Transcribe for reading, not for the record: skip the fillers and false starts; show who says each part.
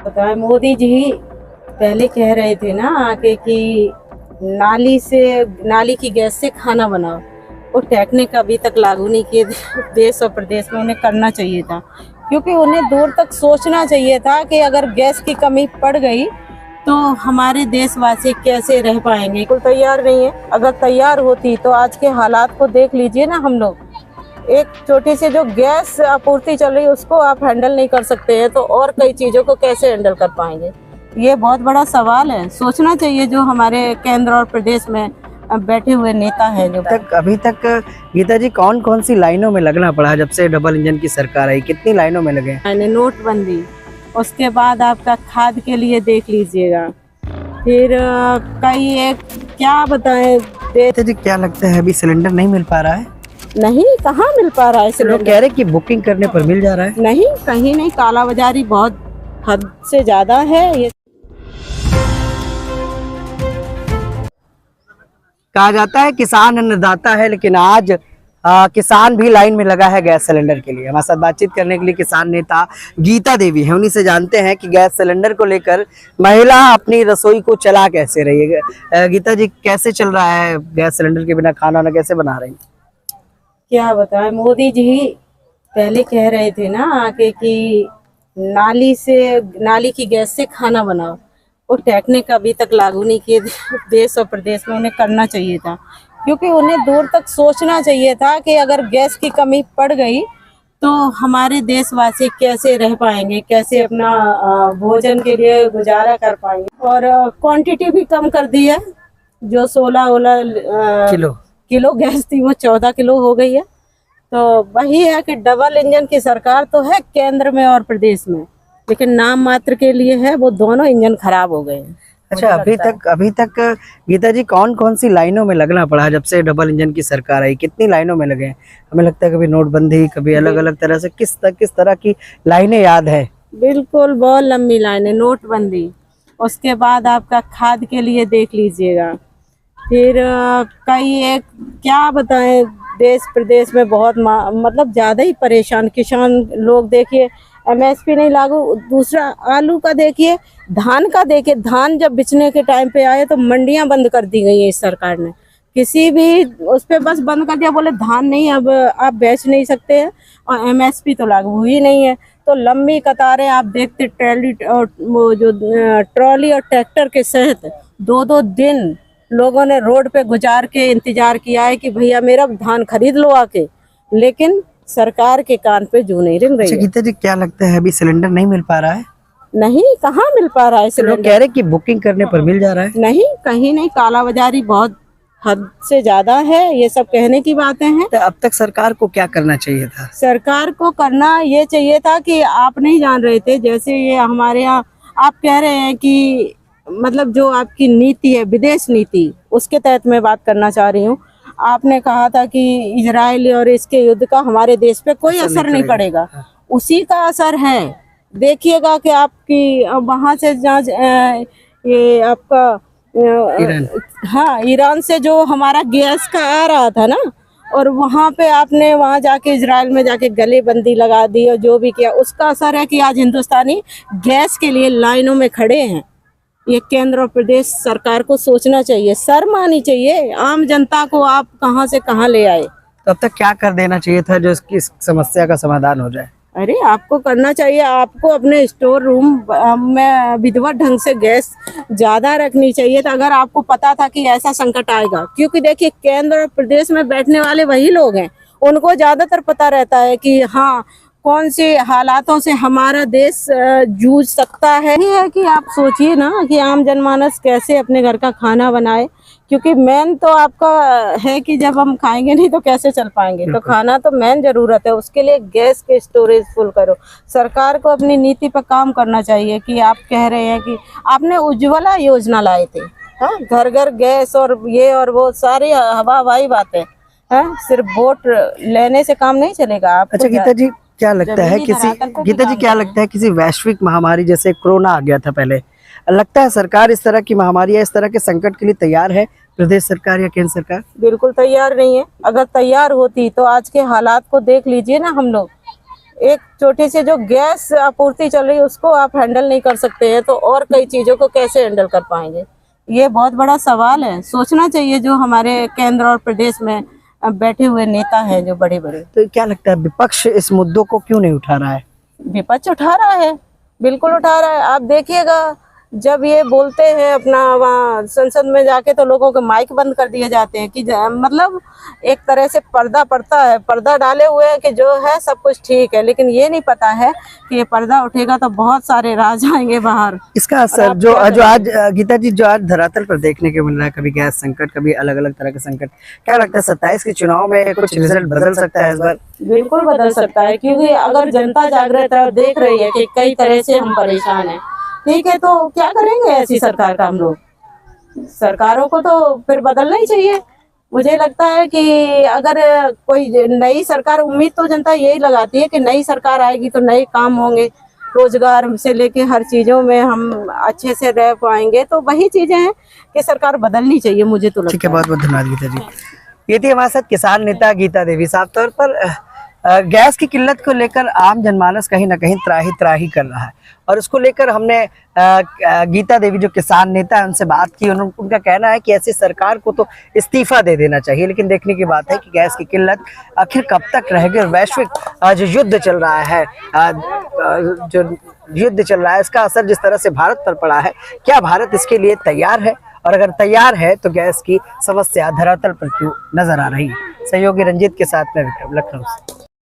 Speaker 1: बताए मोदी जी पहले कह रहे थे ना आके कि नाली की गैस से खाना बनाओ। वो टेक्निक अभी तक लागू नहीं किए देश और प्रदेश में। उन्हें करना चाहिए था, क्योंकि उन्हें दूर तक सोचना चाहिए था कि अगर गैस की कमी पड़ गई तो हमारे देशवासी कैसे रह पाएंगे। बिल्कुल तैयार नहीं है। अगर तैयार होती तो आज के हालात को देख लीजिए ना। हम लोग एक छोटी सी जो गैस आपूर्ति चल रही है उसको आप हैंडल नहीं कर सकते हैं, तो और कई चीज़ों को कैसे हैंडल कर पाएंगे। ये बहुत बड़ा सवाल है। सोचना चाहिए जो हमारे केंद्र और प्रदेश में बैठे हुए नेता हैं। जो
Speaker 2: अभी तक गीता जी कौन कौन सी लाइनों में लगना पड़ा जब से डबल इंजन की सरकार आई? कितनी लाइनों में लगे?
Speaker 1: मैंने नोटबंदी, उसके बाद आपका खाद के लिए देख लीजिएगा, फिर कई एक क्या बताएं।
Speaker 2: गीता जी क्या लगता है अभी सिलेंडर नहीं मिल पा रहा है?
Speaker 1: नहीं, कहाँ मिल पा रहा है
Speaker 2: लोग
Speaker 1: सिलेंडर।
Speaker 2: कह रहे कि बुकिंग करने पर मिल जा रहा है।
Speaker 1: नहीं, कहीं नहीं। कालाबाजारी बहुत हद से ज्यादा है। ये
Speaker 2: कहा जाता है किसान अन्नदाता है, लेकिन आज किसान भी लाइन में लगा है गैस सिलेंडर के लिए। हमारे साथ बातचीत करने के लिए किसान नेता गीता देवी है। उन्हीं से जानते हैं कि गैस सिलेंडर को लेकर महिला अपनी रसोई को चला कैसे रही है। गीता जी कैसे चल रहा है गैस सिलेंडर के बिना खाना वाना कैसे बना रही?
Speaker 1: क्या बताएं, मोदी जी पहले कह रहे थे ना आके कि नाली की गैस से खाना बनाओ। वो टेक्निक अभी तक लागू नहीं किए देश और प्रदेश में। उन्हें करना चाहिए था, क्योंकि उन्हें दूर तक सोचना चाहिए था कि अगर गैस की कमी पड़ गई तो हमारे देशवासी कैसे रह पाएंगे, कैसे अपना भोजन के लिए गुजारा कर पाएंगे। और क्वांटिटी भी कम कर दी है। जो 16 किलो गैस थी वो 14 किलो हो गई है। तो वही है कि डबल इंजन की सरकार तो है केंद्र में और प्रदेश में, लेकिन नाम मात्र के लिए है। वो दोनों इंजन खराब हो गए हैं।
Speaker 2: अच्छा, अभी तक गीता जी कौन कौन सी लाइनों में लगना पड़ा जब से डबल इंजन की सरकार आई? कितनी लाइनों में लगे? हमें लगता है कभी नोटबंदी, कभी अलग अलग तरह से। किस तरह की लाइनें याद है?
Speaker 1: बिल्कुल बहुत लंबी लाइन है। नोटबंदी, उसके बाद आपका खाद के लिए देख लीजिएगा, फिर कई एक क्या बताएं। देश प्रदेश में बहुत मतलब ज़्यादा ही परेशान किसान लोग। देखिए MSP नहीं लागू। दूसरा आलू का देखिए, धान का देखिए। धान जब बिचने के टाइम पे आए तो मंडियां बंद कर दी गई है इस सरकार ने। किसी भी उस पर बस बंद कर दिया, बोले धान नहीं अब आप बेच नहीं सकते हैं। और MSP तो लागू हुई नहीं है। तो लंबी कतारें आप देखते, ट्रॉली और ट्रैक्टर के सहित 2-2 दिन लोगों ने रोड पे गुजार के इंतजार किया है कि भैया मेरा धान खरीद लो आके, लेकिन सरकार के कान पे जू नहीं रिंग रही है।
Speaker 2: गीता जी क्या लगता है अभी सिलेंडर नहीं मिल पा रहा है?
Speaker 1: नहीं, कहाँ मिल पा रहा है
Speaker 2: लोग
Speaker 1: सिलेंडर।
Speaker 2: कह रहे कि बुकिंग करने पर मिल जा रहा है।
Speaker 1: नहीं, कहीं नहीं। कालाबाजारी बहुत हद से ज्यादा है। ये सब कहने की बातें हैं।
Speaker 2: तो अब तक सरकार को क्या करना चाहिए था?
Speaker 1: सरकार को करना ये चाहिए था कि आप नहीं जान रहे थे, जैसे ये हमारे यहाँ आप कह रहे हैं कि मतलब जो आपकी नीति है, विदेश नीति, उसके तहत मैं बात करना चाह रही हूँ। आपने कहा था कि इजराइल और इसके युद्ध का हमारे देश पे कोई असर नहीं पड़ेगा। उसी का असर है। देखिएगा कि आपकी वहाँ से जहाँ ये आपका
Speaker 2: ईरान,
Speaker 1: हाँ, ईरान से जो हमारा गैस का आ रहा था ना, और वहाँ पे आपने वहाँ जाके इजराइल में जाके गलेबंदी लगा दी और जो भी किया, उसका असर है कि आज हिंदुस्तानी गैस के लिए लाइनों में खड़े हैं। ये केंद्र और प्रदेश सरकार को सोचना चाहिए, शर्म आनी चाहिए। आम जनता को आप कहाँ से कहाँ ले आए।
Speaker 2: तो अब तक क्या कर देना चाहिए था जो इसकी समस्या का समाधान हो जाए?
Speaker 1: अरे आपको करना चाहिए, आपको अपने स्टोर रूम में विधिवत ढंग से गैस ज्यादा रखनी चाहिए था, अगर आपको पता था कि ऐसा संकट आएगा। क्योंकि देखिए केंद्र और प्रदेश में बैठने वाले वही लोग हैं, उनको ज्यादातर पता रहता है कि हाँ कौन से हालातों से हमारा देश जूझ सकता है। ये है कि आप सोचिए ना कि आम जनमानस कैसे अपने घर का खाना बनाए, क्योंकि मेन तो आपका है कि जब हम खाएंगे नहीं तो कैसे चल पाएंगे। तो खाना तो मेन जरूरत है, उसके लिए गैस के स्टोरेज फुल करो। सरकार को अपनी नीति पर काम करना चाहिए। कि आप कह रहे हैं कि आपने उज्ज्वला योजना लाए थे, हाँ, घर घर गैस और ये और वो सारी हवाई बातें, हाँ, सिर्फ वोट लेने से काम नहीं चलेगा। आप
Speaker 2: अच्छा गीता जी क्या लगता है किसी वैश्विक महामारी जैसे कोरोना आ गया था पहले, लगता है सरकार इस तरह की महामारी या इस तरह के संकट के लिए तैयार है? प्रदेश सरकार या केंद्र सरकार? बिल्कुल
Speaker 1: तैयार नहीं है। अगर तैयार होती तो आज के हालात को देख लीजिए ना। हम लोग एक छोटी सी जो गैस आपूर्ति चल रही है उसको आप हैंडल नहीं कर सकते हैं, तो और कई चीजों को कैसे हैंडल कर पाएंगे? ये बहुत बड़ा सवाल है, सोचना चाहिए जो हमारे केंद्र और प्रदेश में बैठे हुए नेता हैं जो बड़े बड़े।
Speaker 2: तो क्या लगता है विपक्ष इस मुद्दों को क्यों नहीं उठा रहा है?
Speaker 1: विपक्ष उठा रहा है, बिल्कुल उठा रहा है। आप देखिएगा जब ये बोलते हैं अपना वहाँ संसद में जाके तो लोगों के माइक बंद कर दिए जाते हैं कि मतलब एक तरह से पर्दा पड़ता है, पर्दा डाले हुए है कि जो है सब कुछ ठीक है, लेकिन ये नहीं पता है कि ये पर्दा उठेगा तो बहुत सारे राज आएंगे बाहर।
Speaker 2: इसका असर जो आज गीता जी जो आज धरातल पर देखने को मिल रहा है, कभी गैस संकट, कभी अलग अलग तरह के संकट, क्या लगता है 27 के चुनाव में कुछ रिजल्ट बदल सकता है इस बार?
Speaker 1: बिल्कुल बदल सकता है, क्योंकि अगर जनता जागृत है और देख रही है कि कई तरह से हम परेशान हैं, ठीक है, तो क्या करेंगे ऐसी सरकार का हम लोग? सरकारों को तो फिर बदलना ही चाहिए। मुझे लगता है कि अगर कोई नई सरकार, उम्मीद तो जनता यही लगाती है कि नई सरकार आएगी तो नए काम होंगे, रोजगार से लेके हर चीजों में हम अच्छे से रह पाएंगे, तो वही चीजें हैं कि सरकार बदलनी चाहिए, मुझे तो लगता है।
Speaker 2: ठीक है, बहुत बहुत धन्यवाद गीता जी। ये थी हमारे साथ किसान नेता गीता देवी। साफ तौर पर गैस की किल्लत को लेकर आम जनमानस कहीं ना कहीं त्राही कर रहा है, और उसको लेकर हमने गीता देवी जो किसान नेता है उनसे बात की। उनका कहना है कि ऐसी सरकार को तो इस्तीफा दे देना चाहिए, लेकिन देखने की बात है कि गैस की किल्लत आखिर कब तक रहेगी, और वैश्विक जो युद्ध चल रहा है, इसका असर जिस तरह से भारत पर पड़ा है, क्या भारत इसके लिए तैयार है? और अगर तैयार है तो गैस की समस्या धरातल पर क्यों नजर आ रही है? सहयोगी रंजीत के साथ में विक्रम, लखनऊ से।